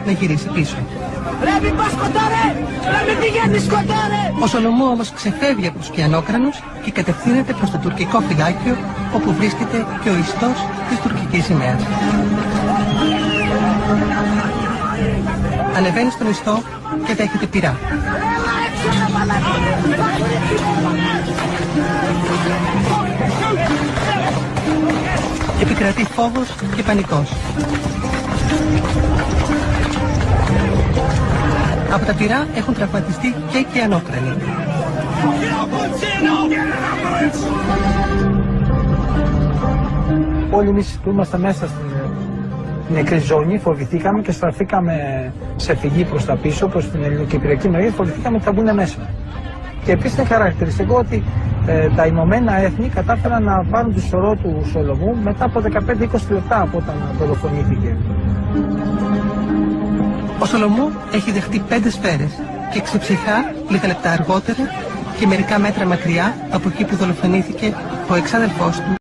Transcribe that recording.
να γυρίσει πίσω. Πρέπει πας σκοτάρε! Πρέπει πηγαίνεις σκοτάρε! Ο Σολομό όμως ξεφεύγει από τους κιανόκρανους και κατευθύνεται προς το τουρκικό φυλάκιο, όπου βρίσκεται και ο ιστός της τουρκικής σημαίας. Ανεβαίνει στον ιστό και δέχεται πυρά. Επικρατεί φόβος και πανικός. Από τα πυρά έχουν τραυματιστεί και οι κιανόκρανοι. Όλοι εμείς που ήμασταν μέσα στην νεκρή ζώνη φοβηθήκαμε και στραφήκαμε σε φυγή προς τα πίσω, προς την ελληνοκυπριακή μεριά, φοβηθήκαμε ότι θα μπουν μέσα. Και επίσης είναι χαρακτηριστικό ότι τα Ηνωμένα Έθνη κατάφεραν να πάρουν το σωρό του Σολομού μετά από 15-20 λεπτά από όταν δολοφονήθηκε. Ο Σολομού έχει δεχτεί 5 σφαίρες και ξεψυχά λίγα λεπτά αργότερα και μερικά μέτρα μακριά από εκεί που δολοφονήθηκε ο εξάδελφός του